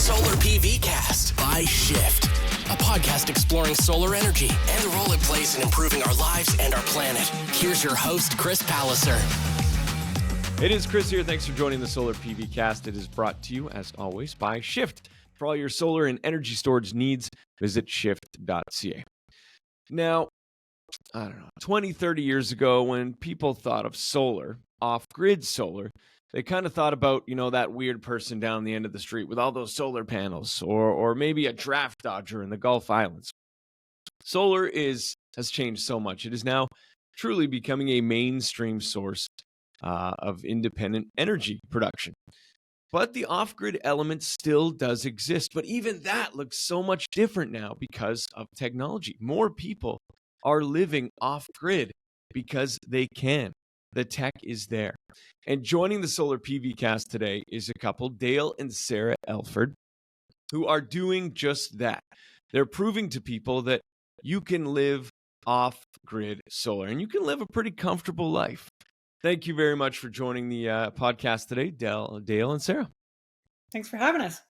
Solar PV Cast by Shift, a podcast exploring solar energy and the role it plays in improving our lives and our planet. Here's your host, Chris Palliser. It is Chris here. Thanks for joining the Solar PV Cast. It is brought to you, as always, by Shift. For all your solar and energy storage needs, visit shift.ca. Now, I don't know, 20, 30 years ago, when people thought of solar, off-grid solar, they kind of thought about, that weird person down the end of the street with all those solar panels, or maybe a draft dodger in the Gulf Islands. Solar has changed so much. It is now truly becoming a mainstream source of independent energy production. But the off-grid element still does exist. But even that looks so much different now because of technology. More people are living off-grid because they can. The tech is there. And joining the Solar PV Cast today is a couple, Dale and Sara Elford, who are doing just that. They're proving to people that you can live off-grid solar, and you can live a pretty comfortable life. Thank you very much for joining the podcast today, Dale and Sara. Thanks for having us.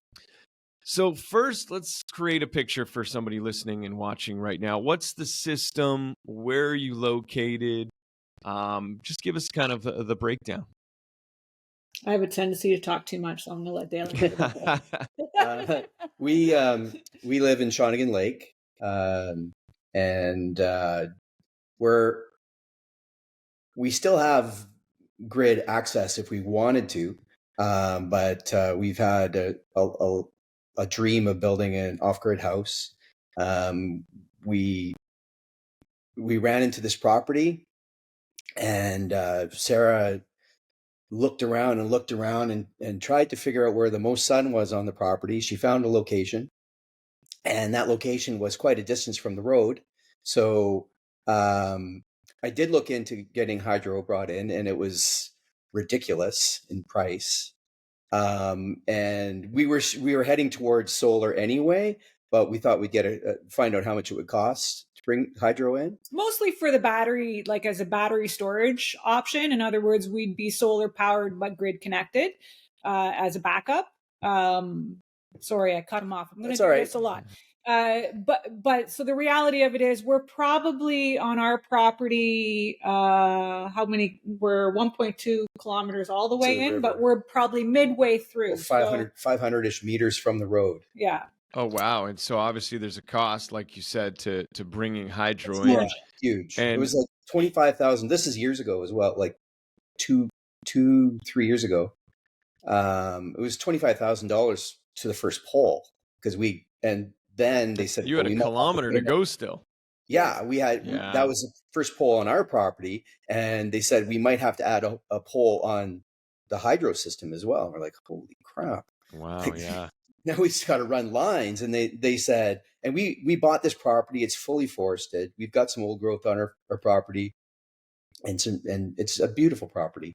So first, let's create a picture for somebody listening and watching right now. What's the system? Where are you located? Just give us kind of the breakdown. I have a tendency to talk too much, so I'm going to let Dale get it. We live in Shawnigan Lake, and we still have grid access if we wanted to, but we've had a dream of building an off-grid house. We ran into this property, and Sarah looked around and tried to figure out where the most sun was on the property. She found a location, and that location was quite a distance from the road. So I did look into getting hydro brought in, and it was ridiculous in price. And we were heading towards solar anyway, but we thought we'd find out how much it would cost to bring hydro in. Mostly for the battery, like as a battery storage option. In other words, we'd be solar powered but grid connected as a backup. Sorry, I cut him off. I'm going to do this a lot. But so the reality of it is we're probably on our property, we're 1.2 kilometers all the way in, but we're probably midway through. 500-ish meters from the road. Yeah. Oh, wow. And so obviously there's a cost, like you said, to bringing hydro in. Huge. And it was like $25,000. This is years ago as well, like 3 years ago. It was $25,000 to the first pole then they said you had a kilometer to go still. Yeah, that was the first pole on our property, and they said we might have to add a pole on the hydro system as well. And we're like, holy crap! Wow, yeah. Now we just got to run lines, and they said, and we bought this property. It's fully forested. We've got some old growth on our property, and it's a beautiful property.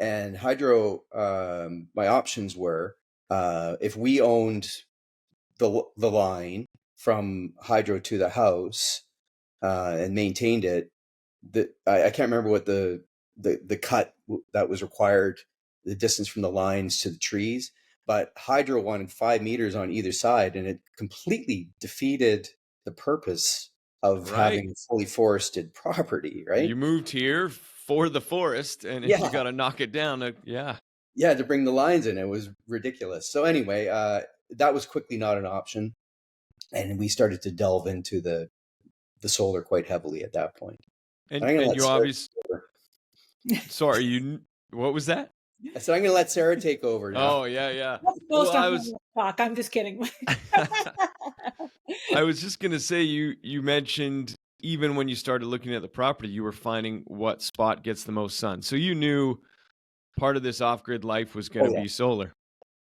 And hydro, my options were if we owned the line from hydro to the house and maintained it. I can't remember what the cut that was required, the distance from the lines to the trees, but hydro wanted 5 meters on either side, and it completely defeated the purpose of having a fully forested property, right? You moved here for the forest, and you got to knock it down. To bring the lines in. It was ridiculous. So anyway, that was quickly not an option, and we started to delve into the solar quite heavily at that point. And you obviously, sorry, what was that? I said I'm going to let Sarah take over now. Oh yeah. Talk. I'm just kidding. I was just going to say you mentioned even when you started looking at the property, you were finding what spot gets the most sun. So you knew part of this off-grid life was going to be solar.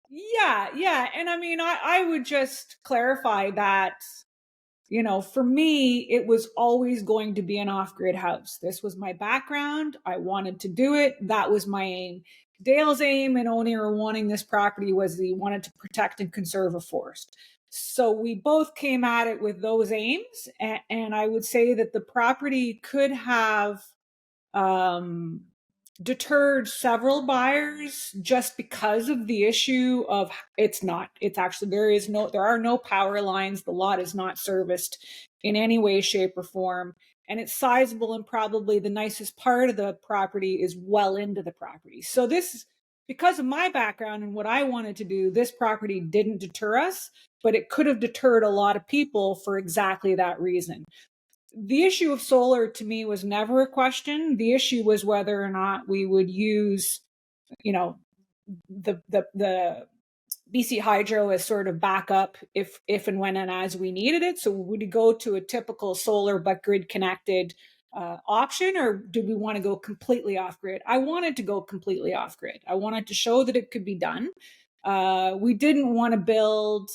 Yeah. And I mean, I would just clarify that, for me, it was always going to be an off-grid house. This was my background. I wanted to do it. That was my aim. Dale's aim in owning or wanting this property was that he wanted to protect and conserve a forest. So we both came at it with those aims. And I would say that the property could have deterred several buyers just because of the issue of there are no power lines. The lot is not serviced in any way, shape, or form. And it's sizable, and probably the nicest part of the property is well into the property. So this, because of my background and what I wanted to do, this property didn't deter us, but it could have deterred a lot of people for exactly that reason. The issue of solar to me was never a question. The issue was whether or not we would use, the BC Hydro as sort of backup if and when and as we needed it. So would we go to a typical solar but grid connected option, or do we want to go completely off grid? I wanted to go completely off grid. I wanted to show that it could be done. We didn't want to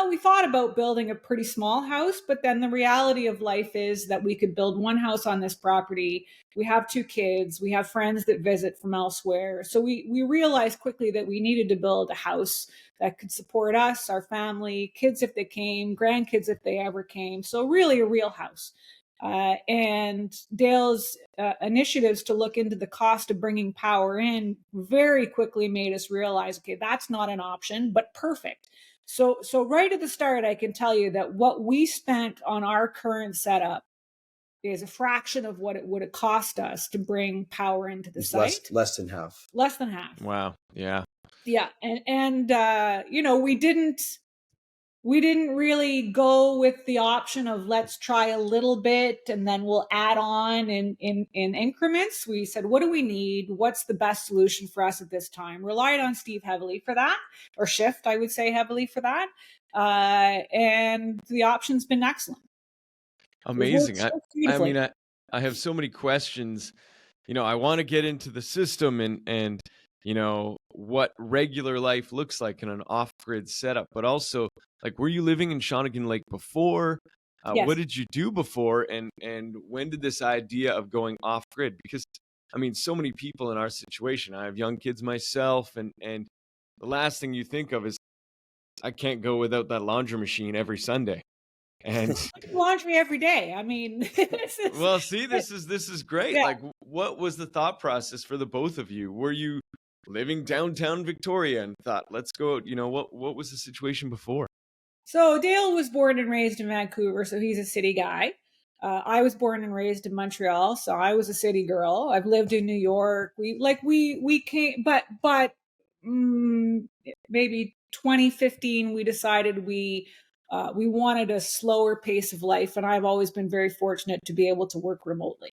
we thought about building a pretty small house, but then the reality of life is that we could build one house on this property. We have 2 kids. We have friends that visit from elsewhere. So we realized quickly that we needed to build a house that could support us, our family, kids if they came, grandkids if they ever came. So really a real house. And Dale's initiatives to look into the cost of bringing power in very quickly made us realize, okay, that's not an option, but perfect. So right at the start, I can tell you that what we spent on our current setup is a fraction of what it would have cost us to bring power into the site. Less than half. Less than half. Wow. Yeah. Yeah. And we didn't really go with the option of let's try a little bit and then we'll add on in increments. We said, what do we need? What's the best solution for us at this time? Relied on Steve heavily for that, or Shift, I would say heavily for that. And the option's been excellent. Amazing. I have so many questions. I want to get into the system and what regular life looks like in an off-grid setup, but also, like, were you living in Shawnigan Lake before? Yes. What did you do before? And when did this idea of going off-grid? Because, so many people in our situation, I have young kids myself, and the last thing you think of is, I can't go without that laundry machine every Sunday. And laundry every day. Well, see, this is great. Yeah. Like, what was the thought process for the both of you? Were you living downtown Victoria and thought, let's go out? What was the situation before? So Dale was born and raised in Vancouver, so he's a city guy. I was born and raised in Montreal, so I was a city girl. I've lived in New York. We came, but maybe 2015 we decided we wanted a slower pace of life, and I've always been very fortunate to be able to work remotely.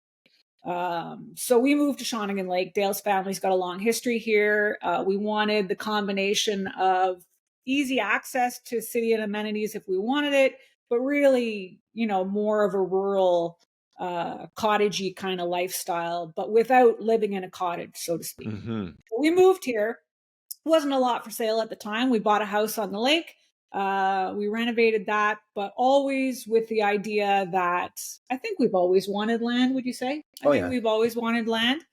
So we moved to Shawnigan Lake. Dale's family's got a long history here. We wanted the combination of easy access to city and amenities if we wanted it, but really, more of a rural, cottagey kind of lifestyle, but without living in a cottage, so to speak. Mm-hmm. We moved here. Wasn't a lot for sale at the time. We bought a house on the lake. We renovated that, but always with the idea that I think we've always wanted land. Would you say? I think we've always wanted land.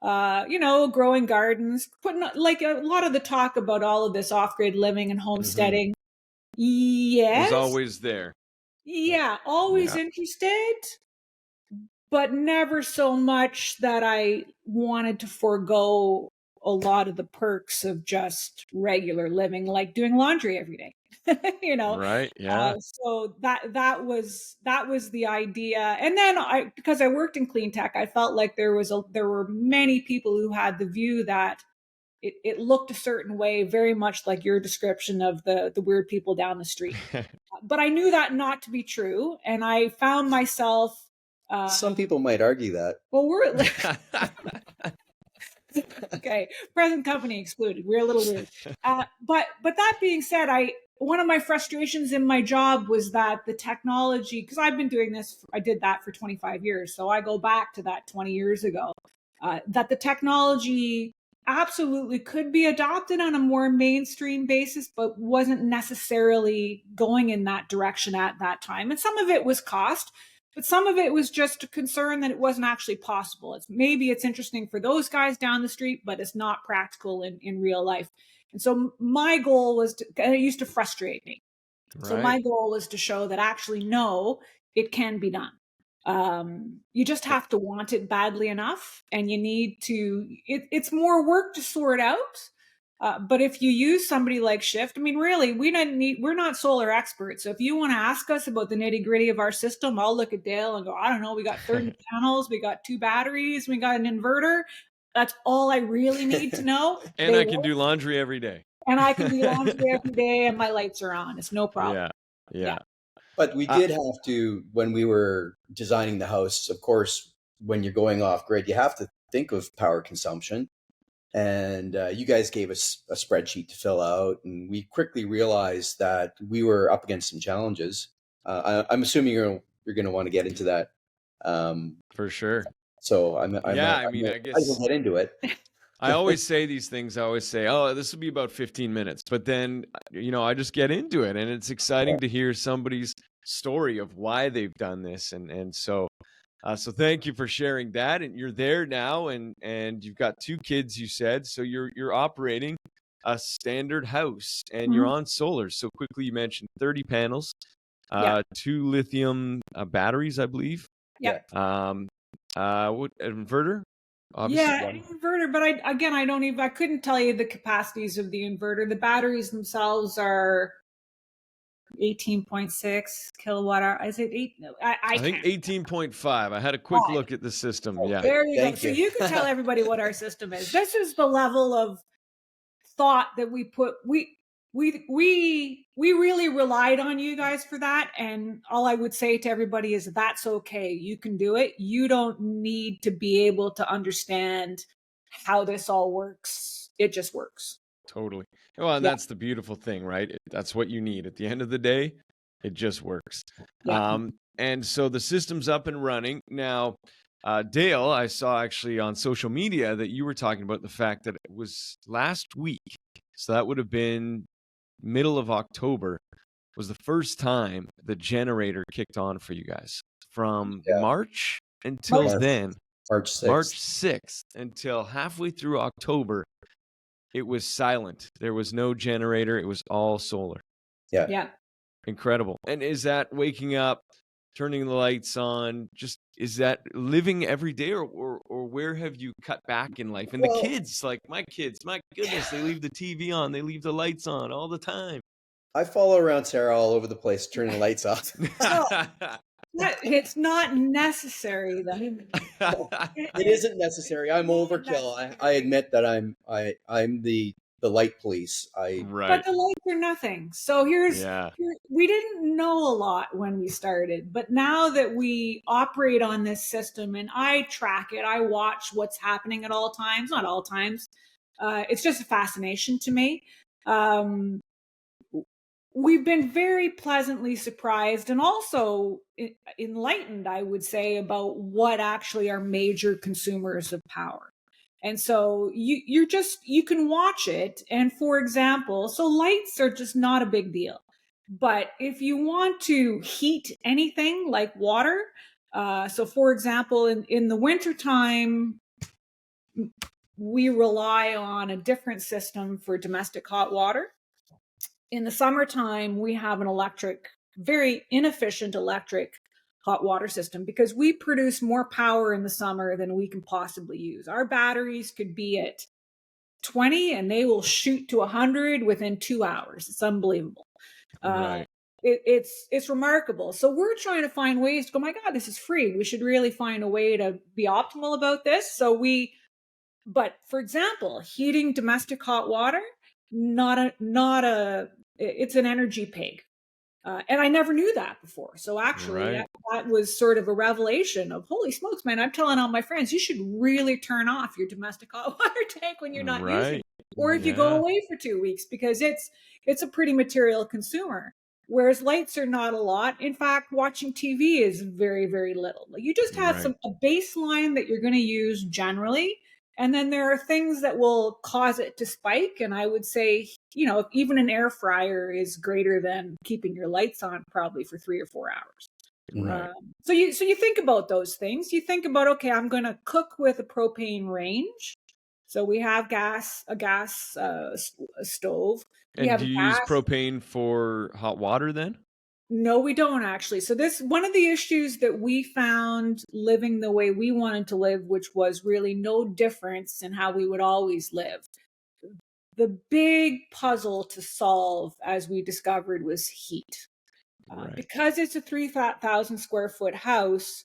Growing gardens, putting like a lot of the talk about all of this off-grid living and homesteading. Mm-hmm. Yes. It was always there. Yeah, always interested, but never so much that I wanted to forego a lot of the perks of just regular living, like doing laundry every day. Right. Yeah. So that was the idea. And then because I worked in clean tech, I felt like there were many people who had the view that it looked a certain way, very much like your description of the weird people down the street. But I knew that not to be true. And I found myself, some people might argue that. Well, we're okay, present company excluded. We're a little weird. But that being said, one of my frustrations in my job was that the technology, because I've been doing this, I did that for 25 years. So I go back to that 20 years ago, that the technology absolutely could be adopted on a more mainstream basis, but wasn't necessarily going in that direction at that time. And some of it was cost, but some of it was just a concern that it wasn't actually possible. Maybe it's interesting for those guys down the street, but it's not practical in real life. And so my goal was and it used to frustrate me. Right. So my goal was to show that actually, no, it can be done. You just have to want it badly enough, and you need to, it's more work to sort out. But if you use somebody like Shift, I mean, really, we're not solar experts. So if you want to ask us about the nitty gritty of our system, I'll look at Dale and go, I don't know, we got 30 panels, we got 2 batteries, we got an inverter. That's all I really need to know. And I can do laundry every day. And I can do laundry every day, and my lights are on. It's no problem. Yeah. But we did have to, when we were designing the house, of course, when you're going off grid, you have to think of power consumption. And you guys gave us a spreadsheet to fill out, and we quickly realized that we were up against some challenges. I'm assuming you're going to want to get into that. For sure. So I guess we'll get into it. I always say these things. I always say, oh, this will be about 15 minutes. But then, I just get into it. And it's exciting to hear somebody's story of why they've done this. And so thank you for sharing that. And you're there now, and you've got 2 kids, you said. So you're operating a standard house, and you're on solar. So quickly, you mentioned 30 panels, 2 lithium batteries, I believe. Yeah. What inverter? Obviously inverter, but I couldn't tell you the capacities of the inverter. The batteries themselves are 18.6 kilowatt hour. Is it 8? No, I think 18.5. I had a quick look at the system. Yeah. There you go. So you can tell everybody what our system is. This is the level of thought that we put. We really relied on you guys for that. And all I would say to everybody is that's okay. You can do it. You don't need to be able to understand how this all works. It just works. Totally. Well, and that's the beautiful thing, right? That's what you need. At the end of the day, it just works. Yeah. And so the system's up and running. Now, Dale, I saw actually on social media that you were talking about the fact that it was last week. So that would have been middle of October was the first time the generator kicked on for you guys. From March until then, March 6th until halfway through October, it was silent. There was no generator. It was all solar. Yeah. Incredible. And is that waking up, turning the lights on, is that living every day, or where have you cut back in life? And the kids, like my kids, my goodness, they leave the TV on, they leave the lights on all the time. I follow around Sarah all over the place, turning the lights off. It's not necessary, though. It isn't necessary. I'm overkill. I admit that I'm the light police. But the lights are nothing. So we didn't know a lot when we started, but now that we operate on this system and I track it, I watch what's happening at all times, not all times. It's just a fascination to me. We've been very pleasantly surprised and also enlightened, I would say, about what actually are major consumers of power. And so you can watch it. And for example, so lights are just not a big deal. But if you want to heat anything like water, so for example, in the wintertime, we rely on a different system for domestic hot water. In the summertime, we have an very inefficient electric hot water system because we produce more power in the summer than we can possibly use. Our batteries could be at 20 and they will shoot to 100 within 2 hours. It's unbelievable. Right. It's remarkable. So we're trying to find ways to go, my God, this is free. We should really find a way to be optimal about this. But for example, heating domestic hot water, it's an energy pig. And I never knew that before. So actually that was sort of a revelation of, holy smokes, man, I'm telling all my friends, you should really turn off your domestic hot water tank when you're not using it. Or if you go away for 2 weeks, because it's a pretty material consumer. Whereas lights are not a lot. In fact, watching TV is very, very little. You just have a baseline that you're going to use generally. And then there are things that will cause it to spike. And I would say, even an air fryer is greater than keeping your lights on probably for 3 or 4 hours. Right. So you think about those things. You think about, okay, I'm going to cook with a propane range. So we have a gas stove. And do you use propane for hot water then? No, we don't actually. So this, one of the issues that we found living the way we wanted to live, which was really no difference in how we would always live. The big puzzle to solve, as we discovered, was heat. Right. Because it's a 3,000 square foot house,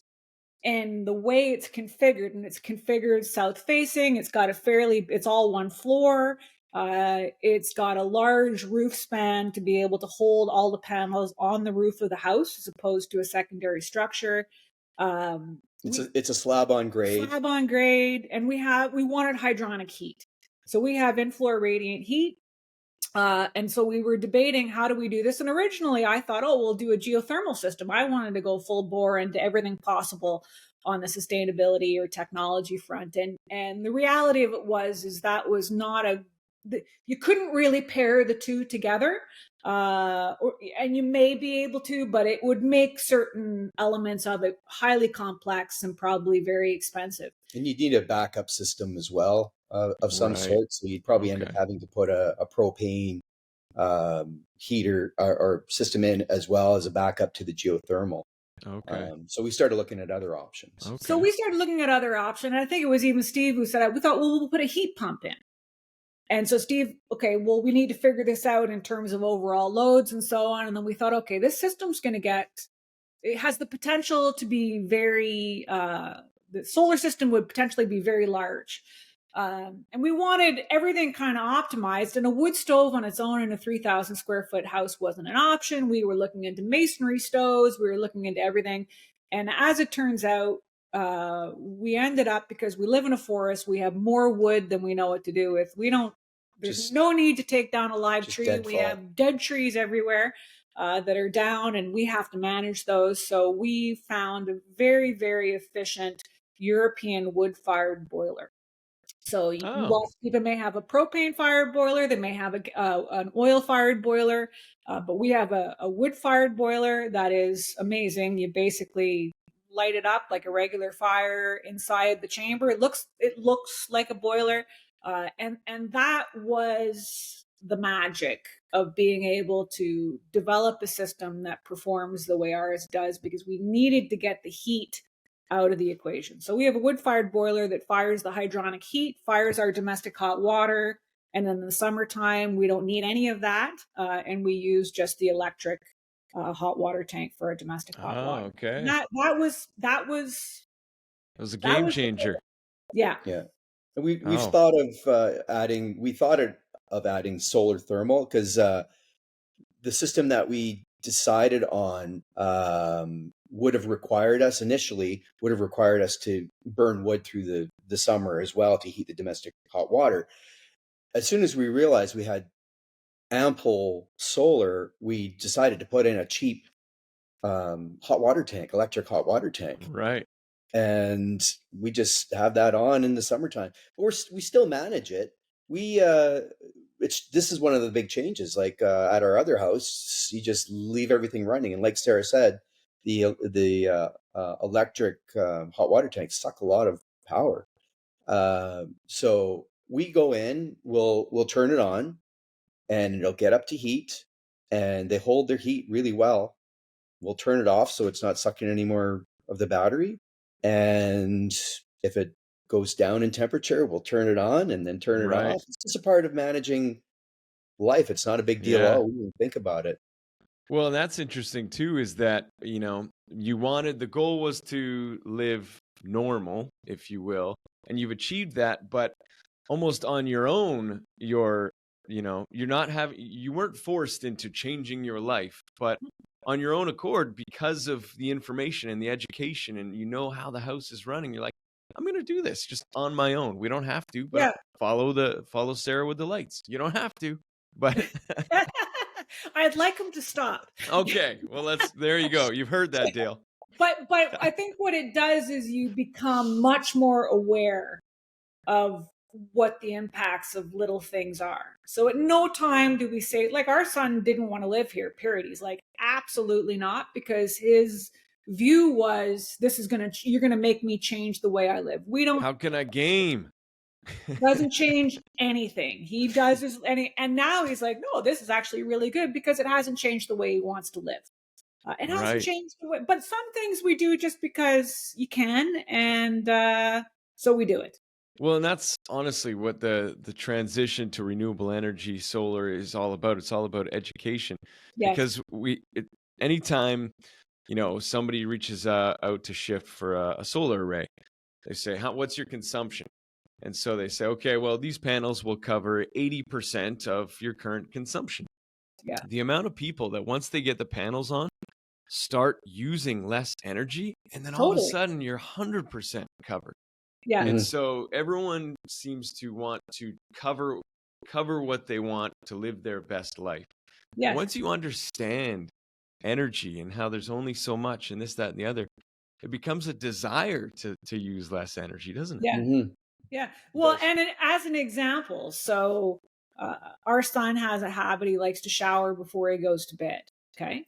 and the way it's configured, and it's configured south facing, it's all one floor. It's got a large roof span to be able to hold all the panels on the roof of the house, as opposed to a secondary structure. It's a slab on grade. And we wanted hydronic heat. So we have in-floor radiant heat. And so we were debating, how do we do this? And originally I thought, we'll do a geothermal system. I wanted to go full bore into everything possible on the sustainability or technology front. And the reality of it is that was not you couldn't really pair the two together. And you may be able to, but it would make certain elements of it highly complex and probably very expensive. And you need a backup system as well, of some sort. So you'd probably end up having to put a propane heater or system in, as well as a backup to the geothermal. Okay. So we started looking at other options. Okay. So we started looking at other options. And I think it was even Steve who said, we thought, we'll put a heat pump in. And so Steve, we need to figure this out in terms of overall loads and so on. And then we thought, this system's going to it has the potential to be very, the solar system would potentially be very large. And we wanted everything kind of optimized, and a wood stove on its own in a 3,000 square foot house wasn't an option. We were looking into masonry stoves. We were looking into everything. And as it turns out, we ended up, because we live in a forest, we have more wood than we know what to do with. There's no need to take down a live tree. We have dead trees everywhere that are down, and we have to manage those. So we found a very, very efficient European wood-fired boiler. So lots of people may have a propane-fired boiler. They may have an oil-fired boiler, but we have a wood-fired boiler that is amazing. You basically light it up like a regular fire inside the chamber. It looks like a boiler. And that was the magic of being able to develop a system that performs the way ours does, because we needed to get the heat out of the equation. So we have a wood-fired boiler that fires the hydronic heat, fires our domestic hot water, and then in the summertime, we don't need any of that, and we use just the electric hot water tank for our domestic hot water. Okay. And that was a game changer. Yeah. We've thought of adding solar thermal, because the system that we decided on would have required us to burn wood through the summer as well to heat the domestic hot water. As soon as we realized we had ample solar, we decided to put in a cheap electric hot water tank. Right. And we just have that on in the summertime. But we still manage it. This is one of the big changes. Like at our other house, you just leave everything running, and like Sarah said, the electric hot water tanks suck a lot of power. So we go in, we'll turn it on, and it'll get up to heat, and they hold their heat really well. We'll turn it off so it's not sucking any more of the battery. And if it goes down in temperature, we'll turn it on and then turn it off. It's just a part of managing life. It's not a big deal at all when you think about it. Well, and that's interesting too, is that, the goal was to live normal, if you will, and you've achieved that, but almost on your own, you weren't forced into changing your life, but on your own accord, because of the information and the education, and how the house is running, you're like, I'm going to do this just on my own. We don't have to, but follow Sarah with the lights. You don't have to, but I'd like him to stop. Okay. Well, there you go. You've heard that, Dale. But I think what it does is you become much more aware of what the impacts of little things are. So at no time do we say, like, our son didn't want to live here, period. He's like, absolutely not, because his view was, you're going to make me change the way I live. How can I game? Doesn't change anything. He does and now he's like, no, this is actually really good, because it hasn't changed the way he wants to live. It hasn't changed the way, but some things we do just because you can, and so we do it. Well, and that's honestly what the transition to renewable energy, solar, is all about. It's all about education, Yes. because anytime somebody reaches out to shift for a solar array, they say, what's your consumption? And so they say, okay, well, these panels will cover 80% of your current consumption. Yeah. The amount of people that once they get the panels on, start using less energy, and then all of a sudden you're 100% covered. Yeah. And so everyone seems to want to cover what they want to live their best life. Yes. Once you understand energy and how there's only so much and this, that, and the other, it becomes a desire to use less energy, doesn't it? Yeah. Yeah. Well, and as an example, so our son has a habit. He likes to shower before he goes to bed. Okay.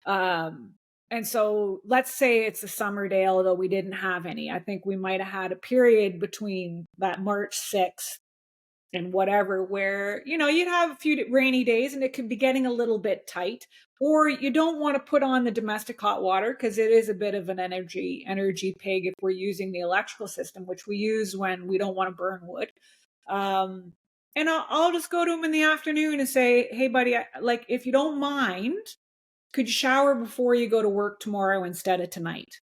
And so let's say it's a summer day, although we didn't have any. I think we might have had a period between that March 6th and whatever, where, you'd have a few rainy days and it could be getting a little bit tight, or you don't want to put on the domestic hot water because it is a bit of an energy pig if we're using the electrical system, which we use when we don't want to burn wood. And I'll just go to him in the afternoon and say, hey buddy, if you don't mind, could you shower before you go to work tomorrow instead of tonight?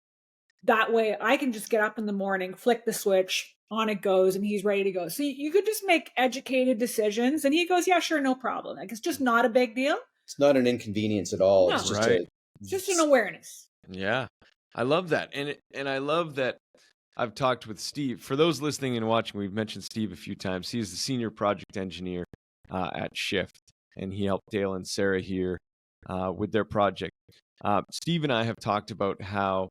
That way I can just get up in the morning, flick the switch, on it goes, and he's ready to go. So you could just make educated decisions. And he goes, yeah, sure, no problem. Like, it's just not a big deal. It's not an inconvenience at all. No. It's just just an awareness. Yeah. I love that. And I love that I've talked with Steve. For those listening and watching, we've mentioned Steve a few times. He's the senior project engineer at Shift, and he helped Dale and Sara here with their project. Steve and I have talked about how,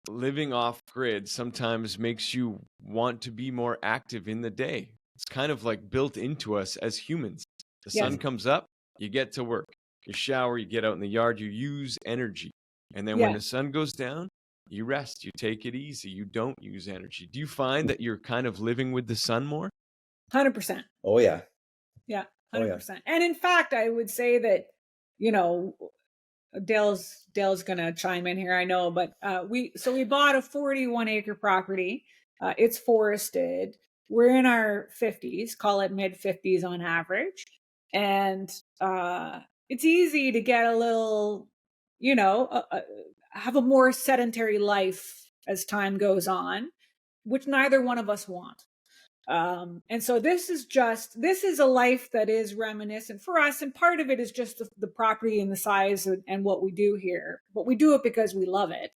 living off grid sometimes makes you want to be more active in the day. It's kind of like built into us as humans. The sun comes up, you get to work. You shower, you get out in the yard, you use energy. And then when the sun goes down, you rest, you take it easy, you don't use energy. Do you find that you're kind of living with the sun more? 100%. Oh, yeah. Yeah, 100%. Oh, yeah. And in fact, I would say that, Dale's going to chime in here, I know, but we bought a 41-acre property. It's forested. We're in our 50s, call it mid 50s on average. And it's easy to get a little, have a more sedentary life as time goes on, which neither one of us want. And so this is a life that is reminiscent for us. And part of it is just the property and the size and what we do here, but we do it because we love it.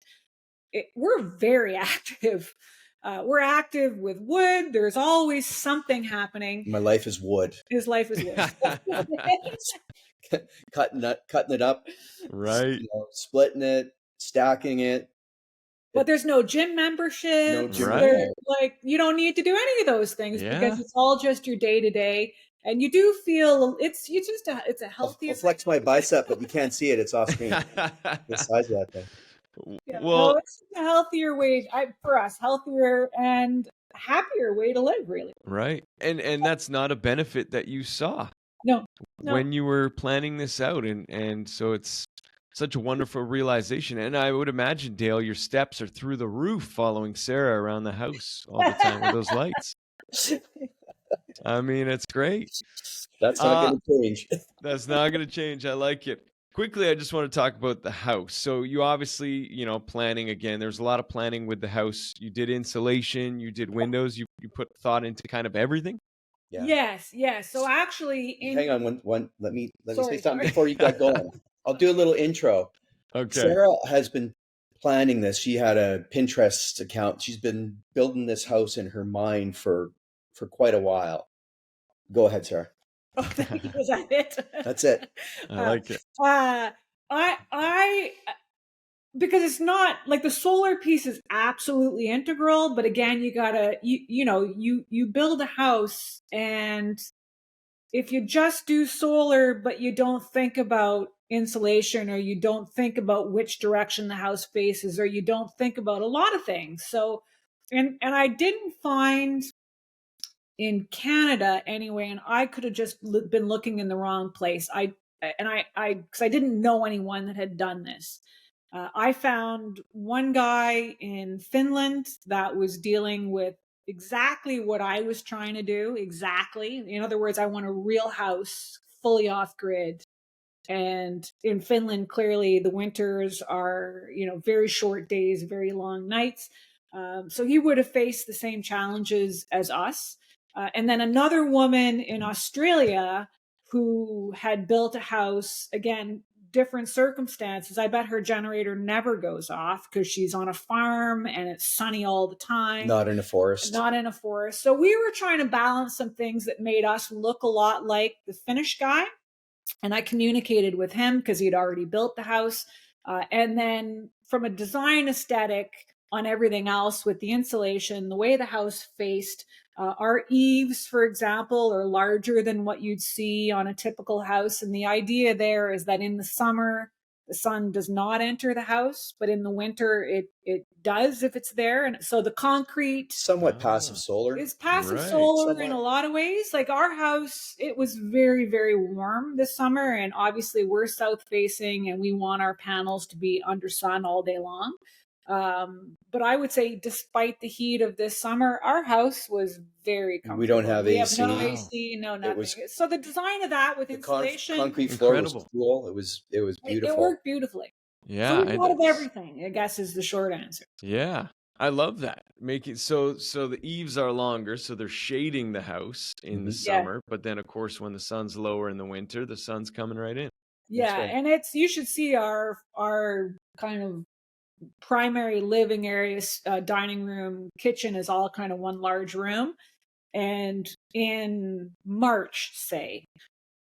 We're very active. We're active with wood. There's always something happening. My life is wood. His life is wood. Cutting it up, right? Splitting it, stacking it. But there's no gym membership. No gym Like, you don't need to do any of those things because it's all just your day to day, and you do feel it's a healthier. I'll flex my bicep, but you can't see it. It's off screen. The size of that thing. Yeah, well, it's a healthier way for us, healthier and happier way to live, really. Right, and that's not a benefit that you saw. No. When you were planning this out, and so it's such a wonderful realization. And I would imagine, Dale, your steps are through the roof following Sara around the house all the time with those lights. I mean, it's great. That's not going to change. That's not going to change. I like it. Quickly, I just want to talk about the house. So you obviously, planning again. There's a lot of planning with the house. You did insulation, you did windows, you put thought into kind of everything. Yeah. Yes. So actually, hang on one. Let me say something before you get going. I'll do a little intro. Okay. Sara has been planning this. She had a Pinterest account. She's been building this house in her mind for quite a while. Go ahead, Sara. Oh, thank you. Was that it? That's it. I like it. I because it's not like the solar piece is absolutely integral, but again, you gotta you build a house, and if you just do solar but you don't think about insulation, or you don't think about which direction the house faces, or you don't think about a lot of things. So and I didn't find in Canada anyway, and I could have just been looking in the wrong place. and because I didn't know anyone that had done this. I found one guy in Finland that was dealing with exactly what I was trying to do. Exactly. In other words, I want a real house, fully off grid. And in Finland, clearly the winters are, very short days, very long nights. So he would have faced the same challenges as us. And then another woman in Australia who had built a house, again, different circumstances. I bet her generator never goes off because she's on a farm and it's sunny all the time. Not in a forest. Not in a forest. So we were trying to balance some things that made us look a lot like the Finnish guy. And I communicated with him because he'd already built the house. And then from a design aesthetic on everything else with the insulation, the way the house faced, our eaves, for example, are larger than what you'd see on a typical house. And the idea there is that in the summer, the sun does not enter the house, but in the winter, it does if it's there. And so the concrete somewhat passive solar is passive solar in a lot of ways. Like our house, it was very, very warm this summer. And obviously we're south facing and we want our panels to be under sun all day long. But I would say despite the heat of this summer, our house was very comfortable. We don't have AC. We have no AC, no nothing. So the design of that with insulation, concrete floor was cool. It was beautiful. It worked beautifully. Yeah, so we thought of everything, I guess, is the short answer. Yeah, I love that. Making so the eaves are longer, so they're shading the house in the summer. But then, of course, when the sun's lower in the winter, the sun's coming right in. Yeah, and you should see our kind of primary living areas, dining room, kitchen is all kind of one large room. And in March, say,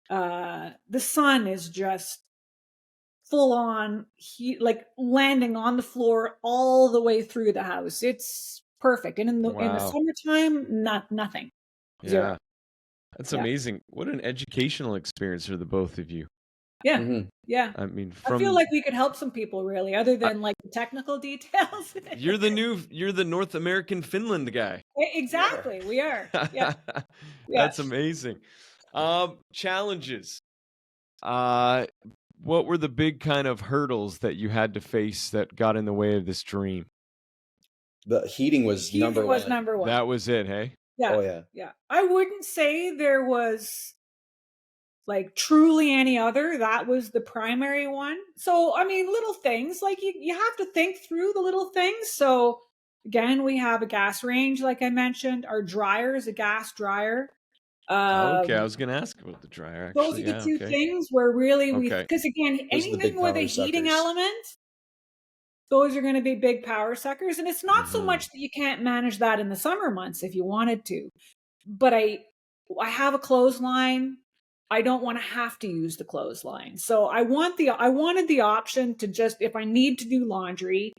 the sun is just full on heat, like landing on the floor all the way through the house. It's perfect. And in the summertime, nothing. Yeah. Zero. That's amazing. What an educational experience for the both of you. Yeah. Mm-hmm. Yeah. I mean, I feel like we could help some people really, other than like the technical details. You're the North American Finland guy. Exactly. We are. Yeah. That's amazing. Challenges. What were the big kind of hurdles that you had to face that got in the way of this dream? The heating was number one. That was it, hey? Yeah. Oh, yeah. Yeah. I wouldn't say there was like truly any other. That was the primary one. So, I mean, little things, like you have to think through the little things. So again, we have a gas range, like I mentioned. Our dryer is a gas dryer. Okay, I was going to ask about the dryer, actually. Those are the two things where really because again, anything with a heating element, those are going to be big power suckers. And it's not so much that you can't manage that in the summer months if you wanted to. But I have a clothesline. I don't want to have to use the clothesline. So I wanted the option to just, if I need to do laundry,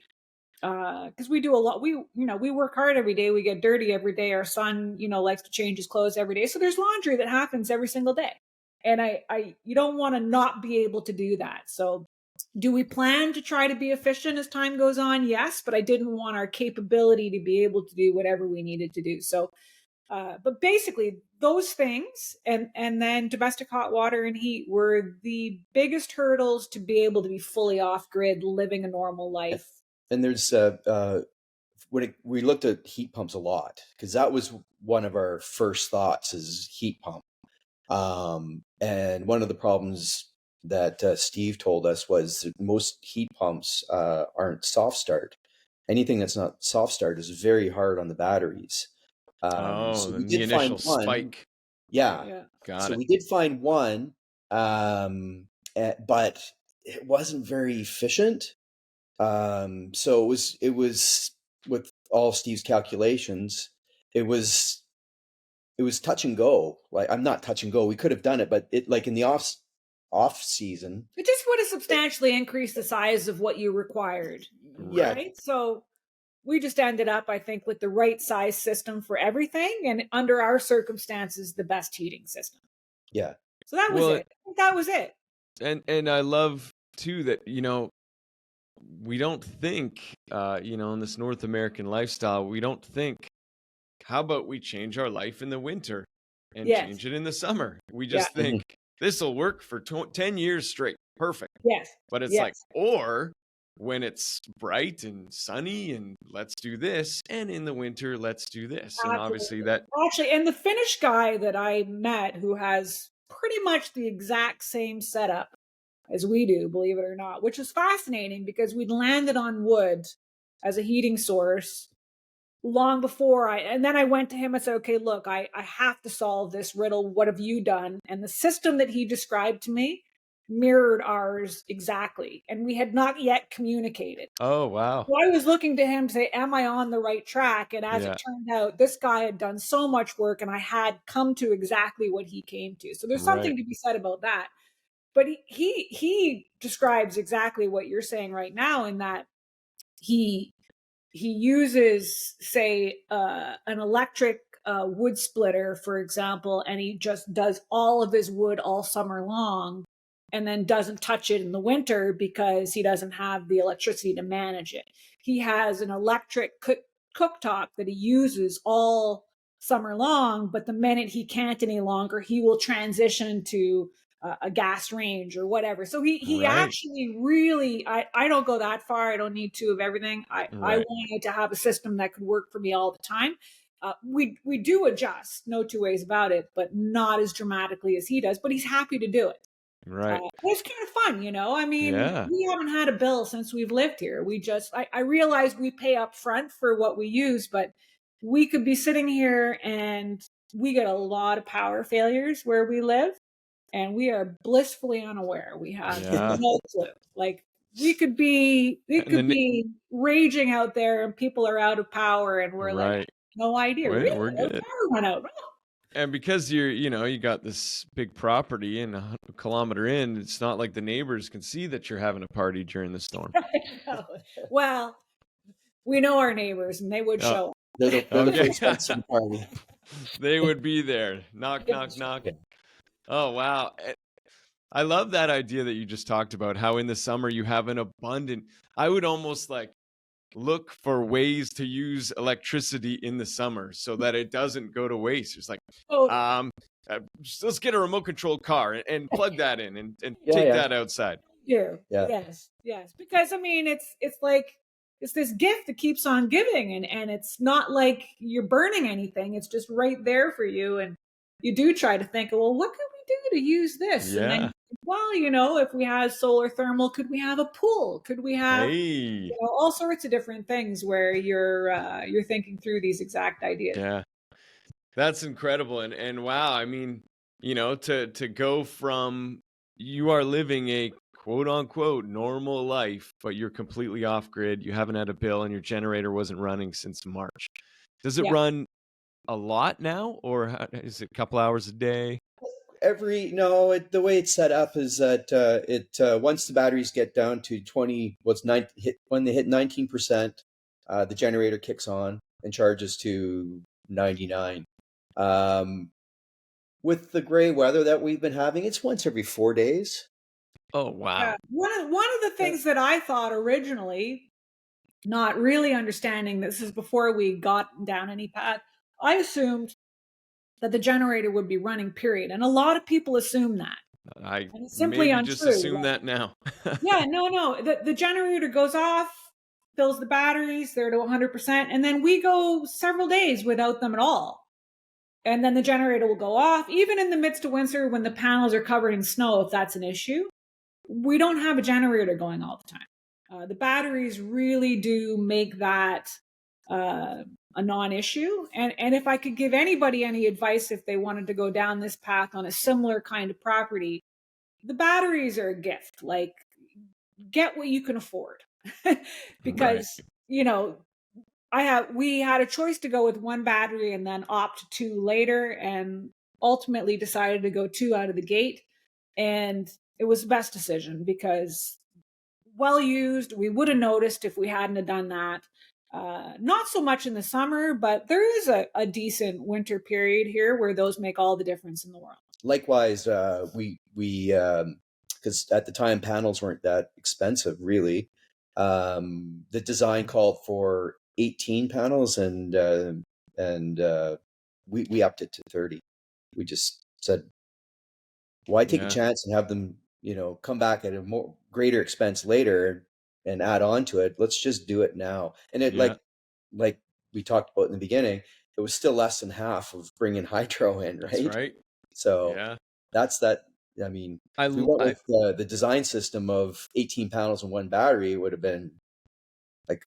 because we do a lot, we work hard every day. We get dirty every day. Our son, likes to change his clothes every day. So there's laundry that happens every single day. And you don't want to not be able to do that. So do we plan to try to be efficient as time goes on? Yes, but I didn't want our capability to be able to do whatever we needed to do. So, but basically those things and then domestic hot water and heat were the biggest hurdles to be able to be fully off grid, living a normal life. And there's we looked at heat pumps a lot because that was one of our first thoughts is heat pump. And one of the problems that Steve told us was that most heat pumps aren't soft start. Anything that's not soft start is very hard on the batteries. So we did find one. Spike. Yeah. Got it. We did find one, but it wasn't very efficient. So it was with all Steve's calculations, it was touch and go. Like I'm not touch and go. We could have done it, but it like in the off season, it just would have substantially increased the size of what you required. Yeah. Right? So we just ended up, I think, with the right size system for everything, and under our circumstances, the best heating system. Yeah. So that was it. I think that was it. And I love too that we don't think, in this North American lifestyle, we don't think, how about we change our life in the winter and change it in the summer? We just think, this will work for 10 years straight. Perfect. Yes. But it's Yes. like, or when it's bright and sunny and let's do this, and in the winter, let's do this. And obviously that. Actually, and the Finnish guy that I met who has pretty much the exact same setup as we do, believe it or not, which is fascinating because we'd landed on wood as a heating source long before and then I went to him and said, okay, look, I have to solve this riddle. What have you done? And the system that he described to me mirrored ours exactly. And we had not yet communicated. Oh, wow. So I was looking to him to say, am I on the right track? And as it turned out, this guy had done so much work and I had come to exactly what he came to. So there's something to be said about that. But he describes exactly what you're saying right now in that he uses, say, an electric wood splitter, for example, and he just does all of his wood all summer long and then doesn't touch it in the winter because he doesn't have the electricity to manage it. He has an electric cooktop that he uses all summer long, but the minute he can't any longer, he will transition to a gas range or whatever. So he actually really, I don't go that far. I don't need two of everything. I wanted to have a system that could work for me all the time. We do adjust, no two ways about it, but not as dramatically as he does, but he's happy to do it. Right. It's kind of fun, you know. I mean, we haven't had a bill since we've lived here. We just, I realize we pay up front for what we use, but we could be sitting here and we get a lot of power failures where we live. And we are blissfully unaware. We have no clue. Like we could be raging out there, and people are out of power, and we're like, no idea. We're good. Power went out. And because you got this big property and a kilometer in, it's not like the neighbors can see that you're having a party during the storm. Well, we know our neighbors, and they would show up. They're the first to the party. They would be there. Knock, knock, knock. Oh, wow. I love that idea that you just talked about, how in the summer you have an abundant. I would almost like look for ways to use electricity in the summer so that it doesn't go to waste. It's like, let's get a remote controlled car and plug that in and take that outside. Yeah. Yes. Because I mean, it's like, it's this gift that keeps on giving, and it's not like you're burning anything. It's just right there for you. And you do try to think, well, what could we do to use this? Yeah. And then, well, if we had solar thermal, could we have a pool? Could we have all sorts of different things where you're thinking through these exact ideas? Yeah, that's incredible. And wow, I mean, to go from you are living a quote unquote normal life, but you're completely off grid. You haven't had a bill, and your generator wasn't running since March. Does it run a lot now, or is it a couple hours a day? The way it's set up is that once the batteries get down to 20, when they hit 19%, the generator kicks on and charges to 99. With the gray weather that we've been having, it's once every 4 days. Oh, wow. Yeah. One of the things that I thought originally, not really understanding, this is before we got down any path, I assumed that the generator would be running, period. And a lot of people assume that. And it's simply untrue. Just assume that now. No. The generator goes off, fills the batteries, they're to 100%, and then we go several days without them at all. And then the generator will go off, even in the midst of winter when the panels are covered in snow, if that's an issue. We don't have a generator going all the time. The batteries really do make that a non-issue. And if I could give anybody any advice if they wanted to go down this path on a similar kind of property, the batteries are a gift. Like, get what you can afford. Because, we had a choice to go with one battery and then opt two later, and ultimately decided to go two out of the gate. And it was the best decision because well used, we would have noticed if we hadn't have done that. Not so much in the summer, but there is a decent winter period here where those make all the difference in the world. Likewise, we because at the time panels weren't that expensive, really. The design called for 18 panels, and we upped it to 30. We just said, Why take a chance and have them, come back at a more greater expense later and add on to it? Let's just do it now. And it like we talked about in the beginning, it was still less than half of bringing hydro in, right? That's right. So that's that. I mean, if we went with the design system of 18 panels and one battery, it would have been like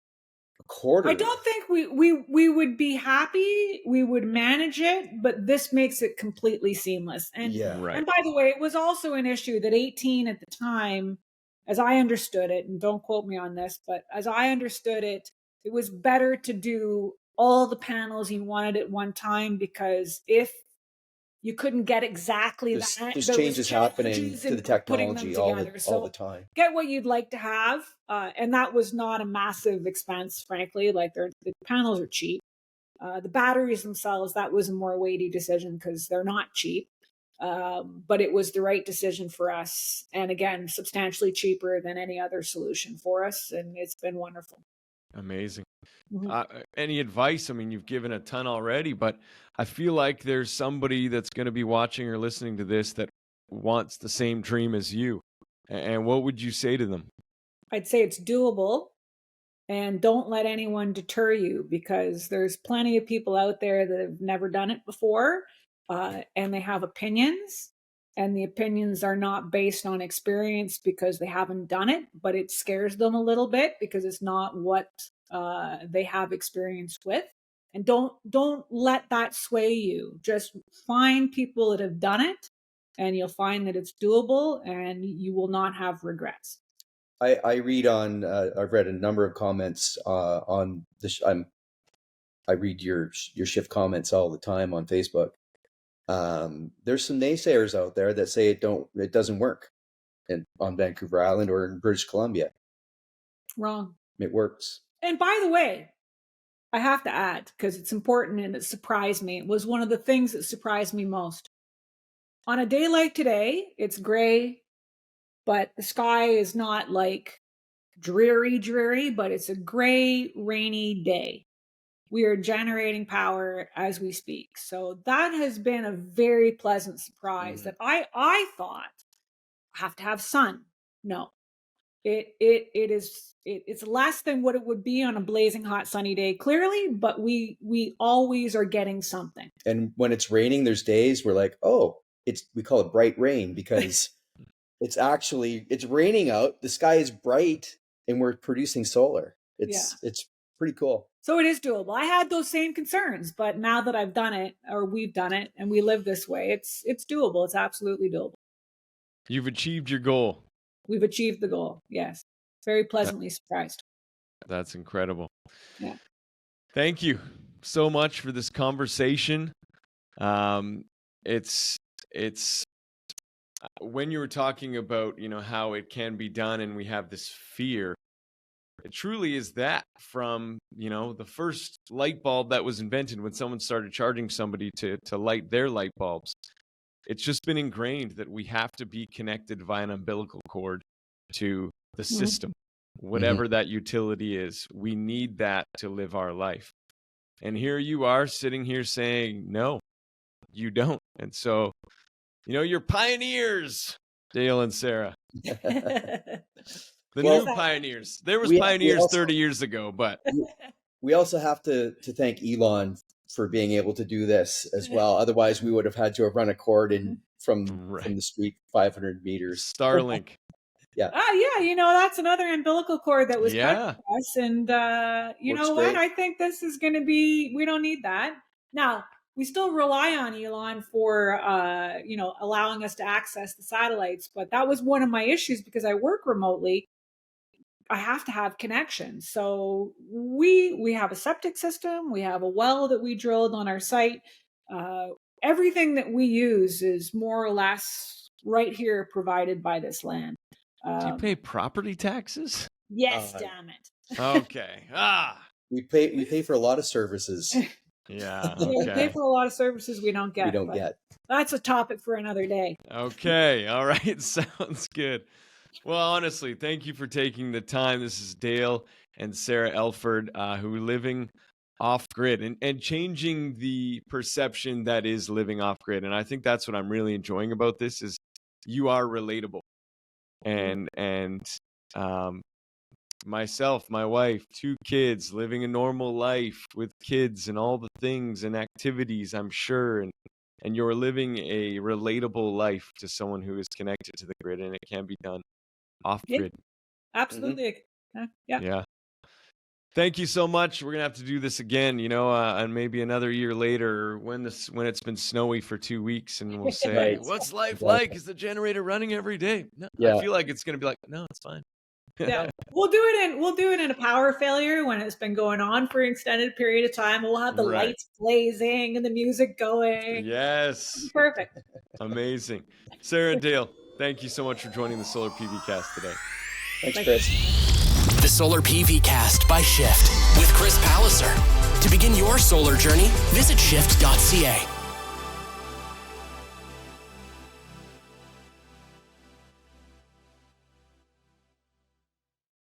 a quarter. I don't think we would be happy. We would manage it, but this makes it completely seamless. And and by the way, it was also an issue that 18 at the time, as I understood it, and don't quote me on this, but as I understood it, it was better to do all the panels you wanted at one time, because if you couldn't get exactly that, there's changes happening to the technology all the time. Get what you'd like to have, and that was not a massive expense, frankly. Like the panels are cheap. The batteries themselves, that was a more weighty decision because they're not cheap. But it was the right decision for us, and again, substantially cheaper than any other solution for us, and it's been wonderful. Amazing. Any advice? I mean, you've given a ton already, but I feel like there's somebody that's going to be watching or listening to this that wants the same dream as you. And what would you say to them? I'd say it's doable, and don't let anyone deter you, because there's plenty of people out there that have never done it before, and they have opinions, and the opinions are not based on experience because they haven't done it, but it scares them a little bit because it's not what they have experience with. And don't let that sway you. Just find people that have done it, and you'll find that it's doable, and you will not have regrets. I've read a number of comments on this. I read your shift comments all the time on Facebook. There's some naysayers out there that say it doesn't work on Vancouver Island or in British Columbia. Wrong. It works. And by the way, I have to add, because it's important and it surprised me. It was one of the things that surprised me most. On a day like today, it's gray, but the sky is not like dreary, but it's a gray, rainy day. We are generating power as we speak. So that has been a very pleasant surprise that I thought I have to have sun. No. It's less than what it would be on a blazing hot sunny day, clearly, but we always are getting something. And when it's raining, there's days we're like, oh, we call it bright rain because it's raining out, the sky is bright, and we're producing solar. It's pretty cool. So it is doable. I had those same concerns, but now that I've done it, or we've done it, and we live this way, it's doable. It's absolutely doable. You've achieved your goal. We've achieved the goal. Yes. Very pleasantly surprised. That's incredible. Yeah. Thank you so much for this conversation. It's when you were talking about, how it can be done and we have this fear, it truly is that from, the first light bulb that was invented when someone started charging somebody to light their light bulbs. It's just been ingrained that we have to be connected via an umbilical cord to the system, whatever that utility is. We need that to live our life. And here you are sitting here saying, no, you don't. And so, you're pioneers, Dale and Sara. The new pioneers. There was pioneers 30 years ago, but we also have to thank Elon for being able to do this as well. Otherwise, we would have had to have run a cord from the street 500 meters. Starlink. Yeah. That's another umbilical cord that was cut for us. And you know what? Great. I think this is going to be, we don't need that. Now, we still rely on Elon for, allowing us to access the satellites. But that was one of my issues because I work remotely. I have to have connections. So we have a septic system. We have a well that we drilled on our site. Everything that we use is more or less right here provided by this land. Do you pay property taxes? Yes, damn it. Okay. We pay for a lot of services. Yeah. Okay. We pay for a lot of services we don't get. That's a topic for another day. Okay. All right. Sounds good. Well, honestly, thank you for taking the time. This is Dale and Sara Elford, who are living off-grid and changing the perception that is living off-grid. And I think that's what I'm really enjoying about this is you are relatable. And myself, my wife, 2 kids, living a normal life with kids and all the things and activities, I'm sure, and you're living a relatable life to someone who is connected to the grid, and it can be done off grid. Absolutely. Yeah. Thank you so much. We're gonna have to do this again, and maybe another year later, when it's been snowy for 2 weeks, and we'll say, Right. "What's life like? Is the generator running every day?" No, Yeah. I feel like it's gonna be like, "No, it's fine." Yeah, we'll do it in a power failure when it's been going on for an extended period of time. We'll have the lights blazing and the music going. Yes. Perfect. Amazing. Sara and Dale, thank you so much for joining the Solar PV Cast today. Thanks, Chris. The Solar PV Cast by Shift with Chris Palliser. To begin your solar journey, visit shift.ca.